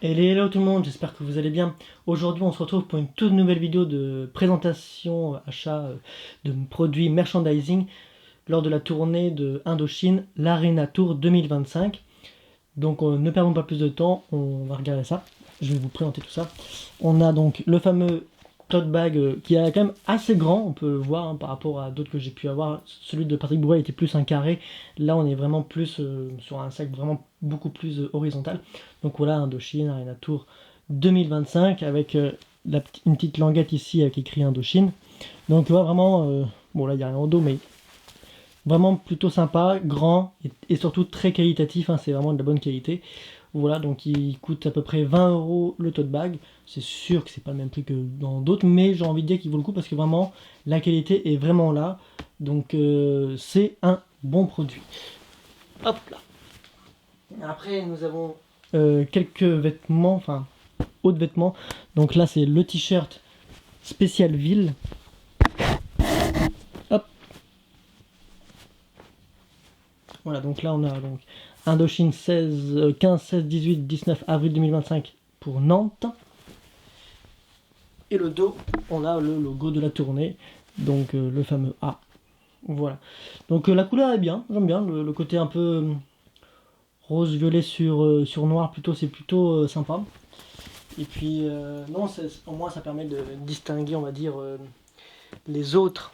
Hello tout le monde, j'espère que vous allez bien. Aujourd'hui on se retrouve pour une toute nouvelle vidéo de présentation, achat de produits merchandising lors de la tournée de Indochine, l'Arena Tour 2025. Donc ne perdons pas plus de temps, on va regarder ça. Je vais vous présenter tout ça. On a donc le fameux tote bag qui est quand même assez grand, on peut le voir par rapport à d'autres que j'ai pu avoir. Celui de Patrick Brouet était plus un carré, là on est vraiment plus sur un sac vraiment beaucoup plus horizontal. Donc voilà, Indochine, Arena Tour 2025 avec une petite languette ici avec écrit Indochine. Donc voilà, vraiment, bon là il n'y a rien au dos, mais vraiment plutôt sympa, grand et surtout très qualitatif, c'est vraiment de la bonne qualité. Voilà, donc il coûte à peu près 20 € le tote bag. C'est sûr que c'est pas le même prix que dans d'autres, mais j'ai envie de dire qu'il vaut le coup parce que vraiment la qualité est vraiment là. Donc c'est un bon produit. Hop là. Après nous avons quelques vêtements, enfin autres vêtements. Donc là c'est le t-shirt spécial ville. Hop. Voilà, donc là on a donc Indochine 15, 16, 18, 19 avril 2025 pour Nantes. Et le dos, on a le logo de la tournée, donc le fameux A. Voilà. Donc la couleur est bien, j'aime bien. Le côté un peu rose-violet sur noir, plutôt, c'est plutôt sympa. Et puis, non, au moins ça permet de distinguer, on va dire, les autres,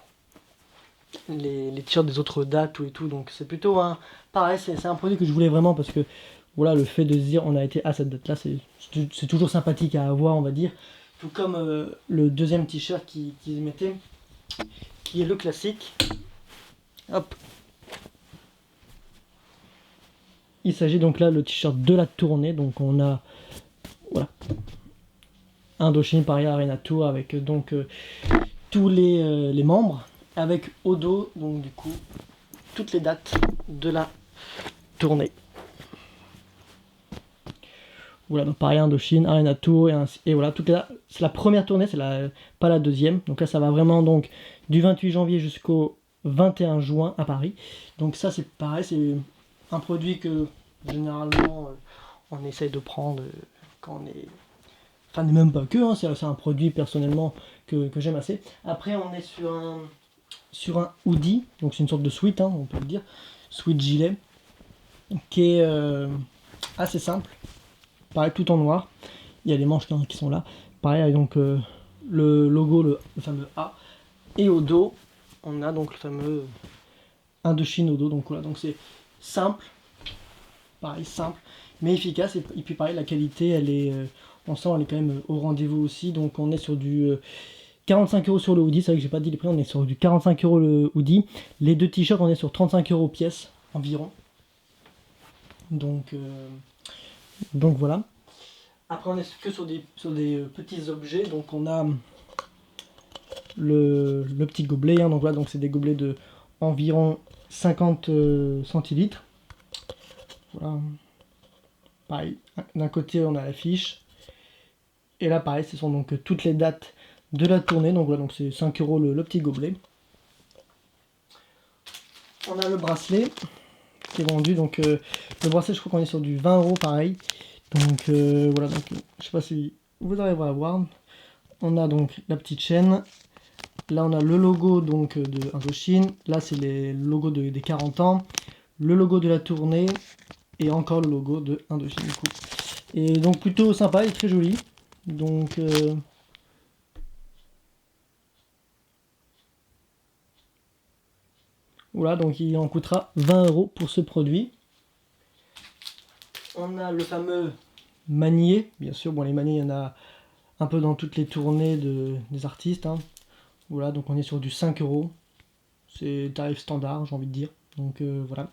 les t-shirts des autres dates et tout. Donc c'est plutôt pareil, c'est un produit que je voulais vraiment parce que voilà, le fait de se dire on a été à cette date là, c'est toujours sympathique à avoir, on va dire. Tout comme le deuxième t-shirt qu'ils mettaient, qui est le classique. Hop. Il s'agit donc là le t-shirt de la tournée. Donc on a voilà, Indochine Paris Arena Tour avec donc tous les membres, avec au dos donc du coup toutes les dates de la tournée. Voilà, donc pareil, Indochine, Arena Tour, et voilà, c'est la première tournée, pas la deuxième. Donc là, ça va vraiment donc du 28 janvier jusqu'au 21 juin à Paris. Donc ça, c'est pareil, c'est un produit que généralement on essaye de prendre quand on est... Enfin, même pas que, c'est un produit personnellement que j'aime assez. Après, on est sur un hoodie, donc c'est une sorte de sweat, on peut le dire, sweat gilet, qui est assez simple. Pareil, tout en noir. Il y a les manches qui sont là. Pareil, avec donc le logo, le fameux A. Et au dos, on a donc le fameux Indochine au dos. Donc voilà, donc c'est simple. Pareil, simple, mais efficace. Et puis pareil, la qualité, on sent, elle est quand même au rendez-vous aussi. Donc on est sur du 45 € sur le hoodie. C'est vrai que j'ai pas dit les prix, on est sur du 45 € le hoodie. Les deux t-shirts, on est sur 35 € pièce environ. Donc voilà. Après, on est que sur des petits objets. Donc, on a le petit gobelet. Donc, voilà, donc c'est des gobelets de environ 50 centilitres. Voilà. Pareil, d'un côté, on a l'affiche. Et là, pareil, ce sont donc toutes les dates de la tournée. Donc, voilà, donc c'est 5 € le petit gobelet. On a le bracelet qui est vendu. Donc, le bracelet, je crois qu'on est sur du 20 € pareil. Donc voilà, donc je sais pas si vous arriverez à voir. On a donc la petite chaîne. Là on a le logo donc de Indochine. Là c'est les logos des 40 ans. Le logo de la tournée. Et encore le logo de Indochine du coup. Et donc plutôt sympa et très joli. Donc voilà, donc il en coûtera 20 € pour ce produit. On a le fameux manier, bien sûr. Bon, les maniers, il y en a un peu dans toutes les tournées des artistes. Voilà, donc on est sur du 5 €. C'est tarif standard, j'ai envie de dire. Donc voilà.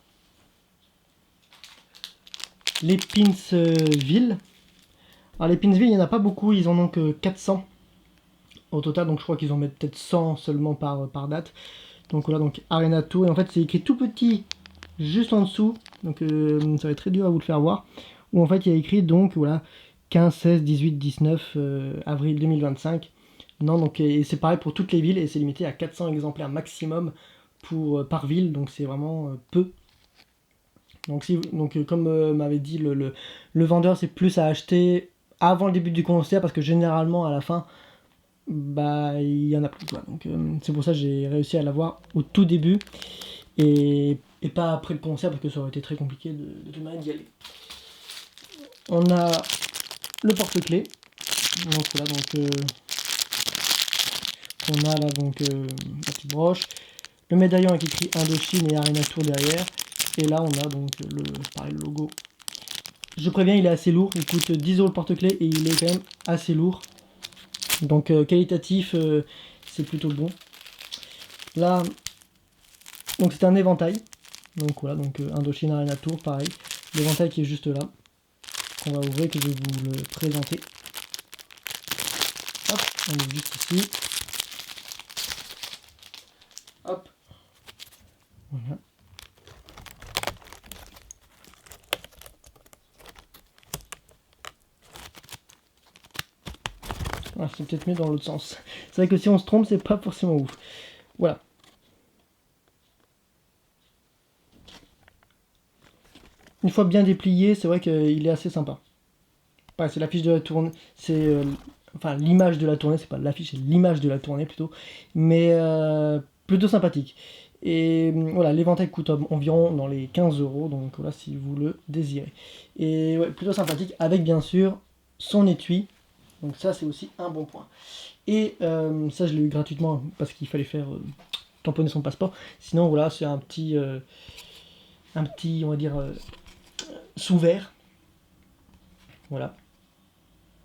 Les pins ville. Alors les pins ville, il n'y en a pas beaucoup, ils en ont que 400 au total. Donc je crois qu'ils en mettent peut-être 100 seulement par date. Donc voilà, donc Arena Tour. Et en fait, c'est écrit tout petit juste en dessous. Donc ça va être très dur à vous le faire voir. Où en fait, il y a écrit donc voilà 15, 16, 18, 19 avril 2025. Non, donc et c'est pareil pour toutes les villes et c'est limité à 400 exemplaires maximum par ville, donc c'est vraiment peu. Donc comme m'avait dit le vendeur, c'est plus à acheter avant le début du concert, parce que généralement à la fin, bah il y en a plus quoi. Donc c'est pour ça que j'ai réussi à l'avoir au tout début et pas après le concert, parce que ça aurait été très compliqué de toute manière d'y aller. On a le porte-clés, donc voilà, donc on a là donc la petite broche, le médaillon avec écrit Indochine et Arena Tour derrière, et là on a donc pareil, le logo. Je préviens, il est assez lourd, il coûte 10 € le porte-clés et il est quand même assez lourd. Donc qualitatif, c'est plutôt bon. Là, donc c'est un éventail. Donc voilà, donc Indochine Arena Tour, pareil. L'éventail qui est juste là, qu'on va ouvrir, que je vais vous le présenter. Hop, on est juste ici. Hop. Voilà. Ah, c'est peut-être mieux dans l'autre sens. C'est vrai que si on se trompe, c'est pas forcément ouf. Voilà. Une fois bien déplié, c'est vrai qu'il est assez sympa. Ouais, c'est l'affiche de la tournée, c'est enfin l'image de la tournée, c'est pas l'affiche, c'est l'image de la tournée plutôt, mais plutôt sympathique. Et voilà, l'éventail coûte environ dans les 15 €, donc voilà si vous le désirez. Et ouais, plutôt sympathique, avec bien sûr son étui, donc ça c'est aussi un bon point. Et ça je l'ai eu gratuitement parce qu'il fallait faire tamponner son passeport. Sinon voilà, c'est un petit on va dire sous-verre. Voilà.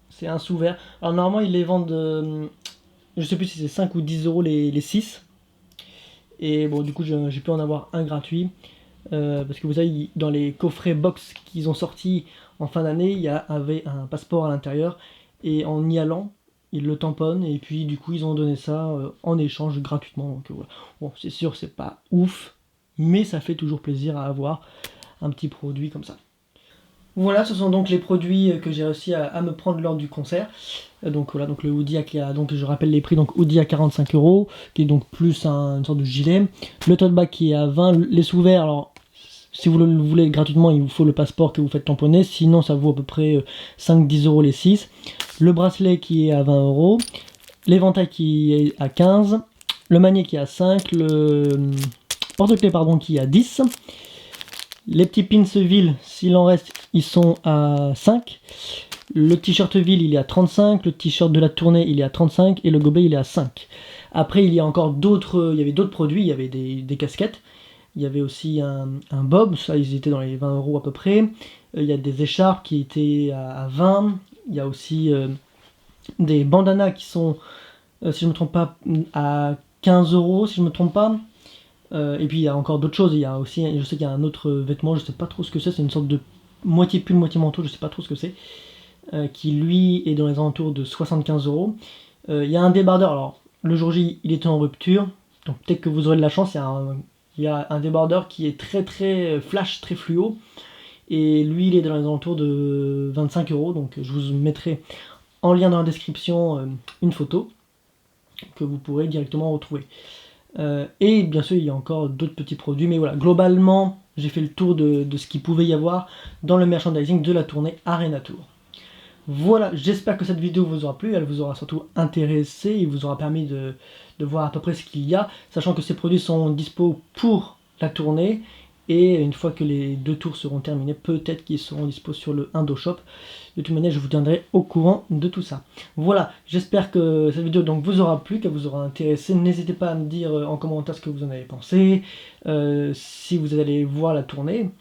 C'est un sous-verre. Alors normalement ils les vendent, je sais plus si c'est 5 ou 10 € les 6. Et bon du coup j'ai pu en avoir un gratuit. Parce que vous savez, dans les coffrets box qu'ils ont sortis en fin d'année, il y avait un passeport à l'intérieur. Et en y allant, ils le tamponnent. Et puis du coup ils ont donné ça en échange gratuitement. Donc voilà. Bon c'est sûr c'est pas ouf. Mais ça fait toujours plaisir à avoir un petit produit comme ça. Voilà, ce sont donc les produits que j'ai réussi à me prendre lors du concert. Donc voilà, donc le hoodie donc je rappelle les prix, donc hoodie à 45 €, qui est donc plus une sorte de gilet. Le tote bag qui est à 20, les sous-verts, alors si vous le voulez gratuitement, il vous faut le passeport que vous faites tamponner, sinon ça vaut à peu près 5-10 € les 6. Le bracelet qui est à 20 €, l'éventail qui est à 15, le manier qui est à 5, le porte-clés pardon qui est à 10. Les petits pins ville, s'il en reste, ils sont à 5. Le t-shirt ville, il est à 35. Le t-shirt de la tournée, il est à 35. Et le gobelet, il est à 5. Après, il y a encore d'autres. Il y avait d'autres produits. Il y avait des casquettes. Il y avait aussi un bob. Ça, ils étaient dans les 20 € à peu près. Il y a des écharpes qui étaient à 20. Il y a aussi des bandanas qui sont, si je ne me trompe pas, à 15 € si je ne me trompe pas. Et puis il y a encore d'autres choses, il y a aussi, je sais qu'il y a un autre vêtement, je sais pas trop ce que c'est une sorte de moitié pull, moitié manteau, je sais pas trop ce que c'est, qui lui est dans les alentours de 75 €. Il y a un débardeur, alors le jour J il était en rupture, donc peut-être que vous aurez de la chance, il y a un débardeur qui est très très flash, très fluo, et lui il est dans les alentours de 25 €, donc je vous mettrai en lien dans la description une photo que vous pourrez directement retrouver. Et bien sûr il y a encore d'autres petits produits, mais voilà, globalement j'ai fait le tour de ce qu'il pouvait y avoir dans le merchandising de la tournée Arena Tour. Voilà, j'espère que cette vidéo vous aura plu, elle vous aura surtout intéressé, il vous aura permis de voir à peu près ce qu'il y a, sachant que ces produits sont dispo pour la tournée, et une fois que les 2 tours seront terminés, peut-être qu'ils seront dispo sur le Indoshop. De toute manière, je vous tiendrai au courant de tout ça. Voilà, j'espère que cette vidéo donc vous aura plu, qu'elle vous aura intéressé. N'hésitez pas à me dire en commentaire ce que vous en avez pensé, si vous allez voir la tournée,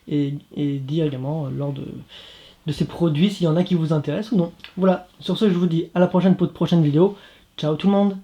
et dire également lors de ces produits s'il y en a qui vous intéressent ou non. Voilà, sur ce je vous dis à la prochaine pour de prochaines vidéos. Ciao tout le monde!